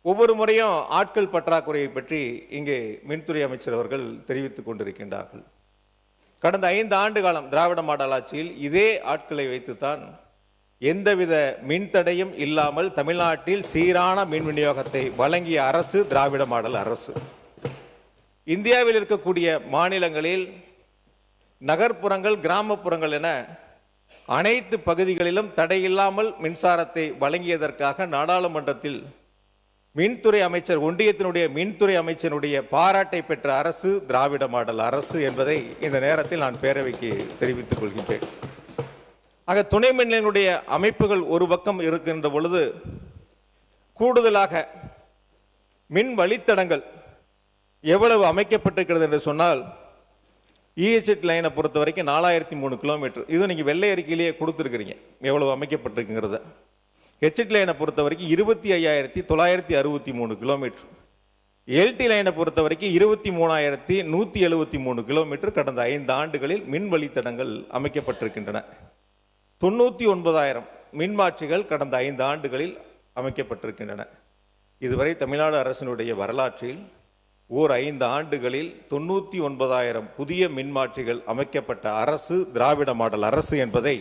ஒவ்வொரு முறையும் ஆட்கள் பற்றாக்குறையை பற்றி இங்கே மின்துறை அமைச்சர் அவர்கள் தெரிவித்துக் கொண்டிருக்கின்றார்கள். கடந்த 5 ஆண்டு காலம் திராவிட மாடல் ஆட்சியில் இதே ஆட்களை வைத்துத்தான் எந்தவித மின்தடையும் இல்லாமல் தமிழ்நாட்டில் சீரான மின் விநியோகத்தை வழங்கிய அரசு திராவிட மாடல் அரசு. இந்தியாவில் இருக்கக்கூடிய மாநிலங்களில் நகர்ப்புறங்கள், கிராமப்புறங்கள் என அனைத்து பகுதிகளிலும் தடையில்லாமல் மின்சாரத்தை வழங்கியதற்காக நாடாளுமன்றத்தில் மின்துறை அமைச்சர், ஒன்றியத்தினுடைய மின்துறை அமைச்சருடைய பாராட்டை பெற்ற அரசு திராவிட மாடல் அரசு என்பதை இந்த நேரத்தில் நான் பேரவைக்கு தெரிவித்துக் கொள்கின்றேன். ஆக துணை மின்நிலையங்களுடைய அமைப்புகள் ஒரு பக்கம் இருக்கின்ற பொழுது, கூடுதலாக மின் வழித்தடங்கள் எவ்வளவு அமைக்கப்பட்டிருக்கிறது என்று சொன்னால், இஎச்எட் லைனை பொறுத்த வரைக்கும் 4003 கிலோமீட்டர். இது நீங்கள் வெள்ளை அறிக்கையிலேயே கொடுத்துருக்கிறீங்க எவ்வளவு அமைக்கப்பட்டிருக்குங்கிறத. ஹெச்எட் லைனை பொறுத்த வரைக்கும் 25,963 கிலோமீட்டர். எல்டி லைனை பொறுத்த வரைக்கும் 23,173 கிலோமீட்டர் கடந்த 5 ஆண்டுகளில் மின் வழித்தடங்கள் அமைக்கப்பட்டிருக்கின்றன. 99,000 மின்மாற்றிகள் கடந்த 5 ஆண்டுகளில் அமைக்கப்பட்டிருக்கின்றன. இதுவரை தமிழ்நாடு அரசினுடைய வரலாற்றில் 5 ஆண்டுகளில் 99,000 புதிய மின்மாற்றிகள் அமைக்கப்பட்ட அரசு திராவிட மாடல் அரசு என்பதை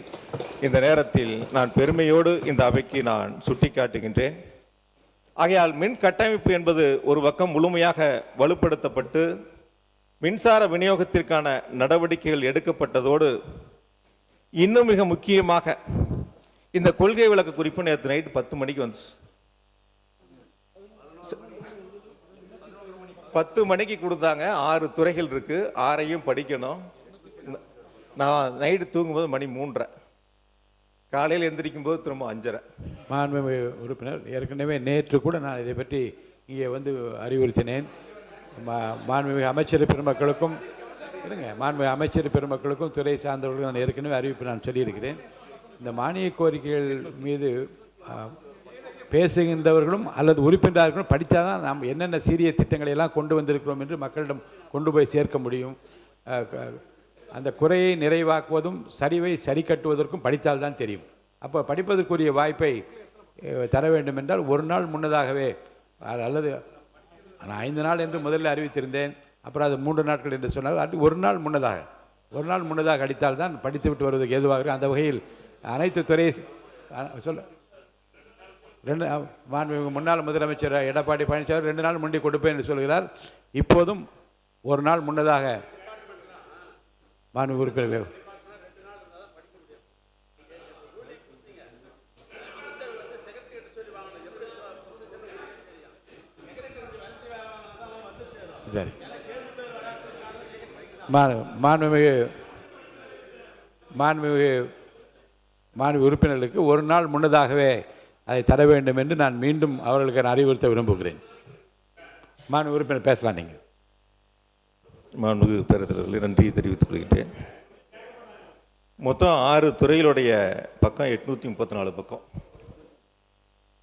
இந்த நேரத்தில் நான் பெருமையோடு இந்த அவைக்கு நான் சுட்டிக்காட்டுகின்றேன். ஆகையால் மின் கட்டமைப்பு என்பது ஒரு பக்கம் முழுமையாக வலுப்படுத்தப்பட்டு மின்சார விநியோகத்திற்கான நடவடிக்கைகள் எடுக்கப்பட்டதோடு, இன்னும் மிக முக்கியமாக இந்த கொள்கை விளக்க குறிப்பு நேற்று நைட்டு 10 மணிக்கு வந்துச்சு. 10 மணிக்கு கொடுத்தாங்க. 6 துறைகள் இருக்கு, 6ஐயும் படிக்கணும். நான் நைட்டு தூங்கும்போது மணி 3:30, காலையில் எந்திரிக்கும் போது திரும்ப 5:30. மாண்புமிகு உறுப்பினர், ஏற்கனவே நேற்று கூட நான் இதை பற்றி இங்கே வந்து அறிவுறுத்தினேன். மாண்புமிகு அமைச்சர் பெருமக்களுக்கும் மாண்புமிகு அமைச்சர் பெருமக்களுக்கும் துறை சார்ந்தவர்களுக்கும் நான் ஏற்கனவே அறிவிப்பு நான் சொல்லியிருக்கிறேன். இந்த மானிய கோரிக்கைகள் மீது பேசுகின்றவர்களும் அல்லது உறுப்பினர்களும் படித்தால் தான் நாம் என்னென்ன சீரிய திட்டங்களை எல்லாம் கொண்டு வந்திருக்கிறோம் என்று மக்களிடம் கொண்டு போய் சேர்க்க முடியும். அந்த குறையை நிறைவாக்குவதும் சரிவை சரி கட்டுவதற்கும் படித்தால்தான் தெரியும். அப்போ படிப்பதற்குரிய வாய்ப்பை தர வேண்டும் என்றால் ஒரு நாள் முன்னதாகவே, அல்லது நான் 5 நாள் என்று முதலில் அறிவித்திருந்தேன், அப்புறம் அது 3 நாட்கள் என்று சொன்னால் அது ஒரு நாள் முன்னதாக அடித்தால்தான் படித்துவிட்டு வருவதற்கு ஏதுவாக. அந்த வகையில் அனைத்து துறை முன்னாள் முதலமைச்சர் எடப்பாடி பழனிசாமி 2 நாள் முன்னே கொடுப்பேன் என்று சொல்கிறார். இப்போதும் ஒரு நாள் முன்னதாக மாண்புமிகு உறுப்பினர் சரி மாண்புமிகு உறுப்பினர்களுக்கு ஒரு நாள் முன்னதாகவே அதை தர வேண்டும் என்று நான் மீண்டும் அவர்களுக்கு அறிவுறுத்த விரும்புகிறேன். மாண்புமிகு உறுப்பினர் பேசலாம். நீங்கள் மாண்புமிகு பேரவைத்தலைவர்களே, நன்றி தெரிவித்துக் கொள்கின்றேன். மொத்தம் 6 துறைகளுடைய பக்கம் 834 பக்கம்.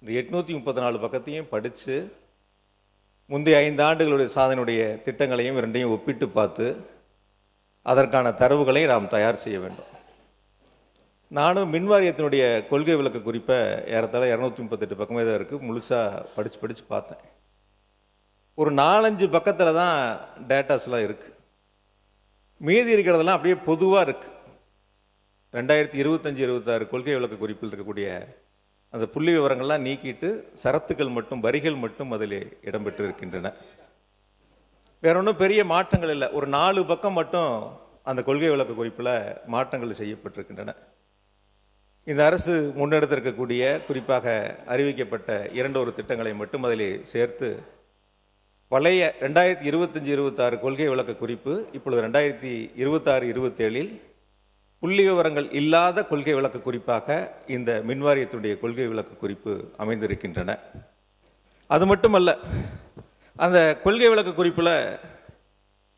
இந்த 834 பக்கத்தையும் படித்து முந்தைய 5 ஆண்டுகளுடைய சாதனையுடைய திட்டங்களையும் 2ஐயும் ஒப்பிட்டு பார்த்து அதற்கான தரவுகளை நாம் தயார் செய்ய வேண்டும். நானும் மின்வாரியத்தினுடைய கொள்கை விளக்க குறிப்பை ஏறத்தாழ 238 பக்கமே தான் இருக்குது, முழுசாக படித்து பார்த்தேன். ஒரு 4-5 பக்கத்தில் தான் டேட்டாஸ்லாம் இருக்குது. மீதி இருக்கிறதெல்லாம் அப்படியே பொதுவாக இருக்குது. 2025-26 கொள்கை விளக்க குறிப்பில் இருக்கக்கூடிய அந்த புள்ளி விவரங்கள்லாம் நீக்கிட்டு சரத்துக்கள் மட்டும், வரிகள் மட்டும் அதில் இடம்பெற்று இருக்கின்றன. வேற ஒன்றும் பெரிய மாற்றங்கள் இல்லை. ஒரு 4 பக்கம் மட்டும் அந்த கொள்கை விளக்க குறிப்பில் மாற்றங்கள் செய்யப்பட்டிருக்கின்றன. இந்த அரசு முன்னெடுத்திருக்கக்கூடிய, குறிப்பாக அறிவிக்கப்பட்ட 2 திட்டங்களை மட்டும் அதில் சேர்த்து பழைய 2025-26 கொள்கை விளக்க குறிப்பு இப்பொழுது 2026-27 புள்ளி விவரங்கள் இல்லாத கொள்கை விளக்க குறிப்பாக இந்த மின்வாரியத்துடைய கொள்கை விளக்க குறிப்பு அமைந்திருக்கின்றன. அது மட்டுமல்ல, அந்த கொள்கை விளக்க குறிப்பில்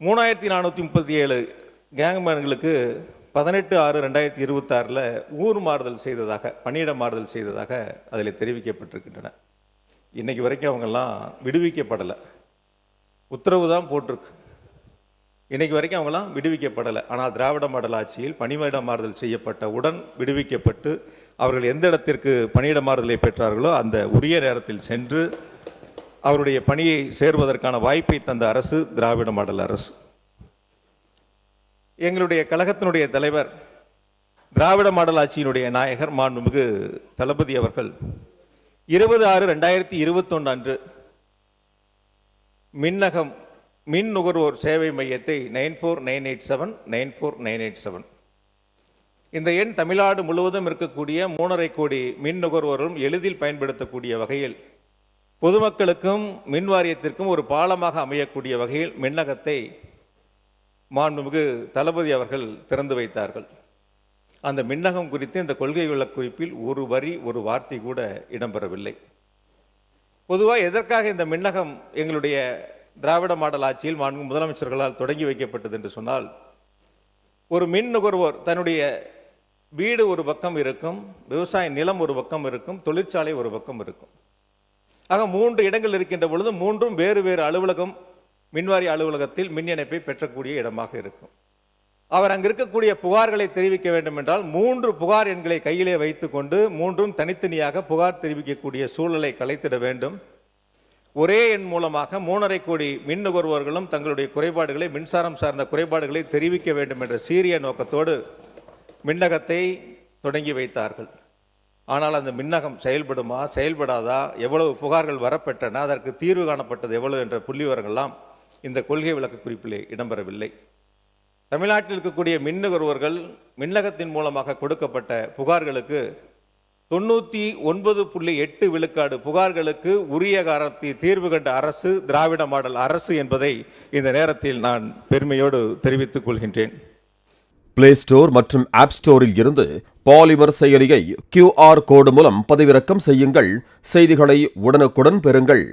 3437 கேங்மேன்களுக்கு 18/6/2026 ஊர் மாறுதல் செய்ததாக, பணியிட மாறுதல் செய்ததாக அதில் தெரிவிக்கப்பட்டிருக்கின்றன. இன்றைக்கு வரைக்கும் அவங்கெல்லாம் விடுவிக்கப்படலை. உத்தரவு தான் போட்டிருக்கு. இன்றைக்கு வரைக்கும் அவங்களாம் விடுவிக்கப்படலை. ஆனால் திராவிட மாடல் ஆட்சியில் பணியிட மாறுதல் செய்யப்பட்டவுடன் விடுவிக்கப்பட்டு அவர்கள் எந்த இடத்திற்கு பணியிட மாறுதலை பெற்றார்களோ அந்த உரிய நேரத்தில் சென்று அவருடைய பணியை சேர்வதற்கான வாய்ப்பை தந்த அரசு திராவிட மாடல் அரசு. எங்களுடைய கழகத்தினுடைய தலைவர், திராவிட மாடல் ஆட்சியினுடைய நாயகர் மாண்புமிகு தளபதி அவர்கள் 20/6/2021 அன்று மின் நுகர்வோர் சேவை மையத்தை 949879 இந்த எண் தமிழ்நாடு முழுவதும் இருக்கக்கூடிய 3.5 கோடி மின் நுகர்வோரும் எளிதில் பயன்படுத்தக்கூடிய வகையில், பொதுமக்களுக்கும் மின் வாரியத்திற்கும் ஒரு பாலமாக அமையக்கூடிய வகையில் மின்னகத்தை மாண்புமிகு தளபதி அவர்கள் திறந்து வைத்தார்கள். அந்த மின்னகம் குறித்து இந்த கொள்கை விளக்குறிப்பில் ஒரு வரி ஒரு வார்த்தை கூட இடம்பெறவில்லை. பொதுவாக எதற்காக இந்த மின்னகம் எங்களுடைய திராவிட மாடல் ஆட்சியில் மாண்பு முதலமைச்சர்களால் தொடங்கி வைக்கப்பட்டது என்று சொன்னால், ஒரு மின் நுகர்வோர் தன்னுடைய வீடு ஒரு பக்கம் இருக்கும், விவசாய நிலம் ஒரு பக்கம் இருக்கும், தொழிற்சாலை ஒரு பக்கம் இருக்கும். ஆக 3 இடங்கள் இருக்கின்ற பொழுது 3ம் வேறு வேறு அலுவலகம், மின்வாரிய அலுவலகத்தில் மின் இணைப்பை பெற்றக்கூடிய இடமாக இருக்கும். அவர் அங்கு இருக்கக்கூடிய புகார்களை தெரிவிக்க வேண்டும் என்றால் 3 புகார் எண்களை கையிலே வைத்துக்கொண்டு 3ம் தனித்தனியாக புகார் தெரிவிக்கக்கூடிய சூழலை கலைத்திட வேண்டும். ஒரே எண் மூலமாக 3.5 கோடி மின் நுகர்வோர்களும் தங்களுடைய குறைபாடுகளை, மின்சாரம் சார்ந்த குறைபாடுகளை தெரிவிக்க வேண்டும் என்ற சீரிய நோக்கத்தோடு மின்னகத்தை தொடங்கி வைத்தார்கள். ஆனால் அந்த மின்னகம் செயல்படுமா, செயல்படாதா, எவ்வளவு புகார்கள் வரப்பெற்றன, அதற்கு தீர்வு காணப்பட்டது எவ்வளவு என்ற புள்ளிவிவரங்கள்லாம் இந்த கொள்கை விளக்கு குறிப்பிலே இடம்பெறவில்லை. தமிழ்நாட்டில் இருக்கக்கூடிய மின் நுகர்வோர்கள் மின்னகத்தின் மூலமாக கொடுக்கப்பட்ட புகார்களுக்கு 99.8 விழுக்காடு புகார்களுக்கு உரிய காலத்தில் தீர்வு கண்ட அரசு திராவிட மாடல் அரசு என்பதை இந்த நேரத்தில் நான் பெருமையோடு தெரிவித்துக் கொள்கின்றேன். பிளே ஸ்டோர் மற்றும் ஆப் ஸ்டோரில் இருந்து பாலிமர் செயலியை QR கோடு மூலம் பதிவிறக்கம் செய்யுங்கள். செய்திகளை உடனுக்குடன் பெறுங்கள்.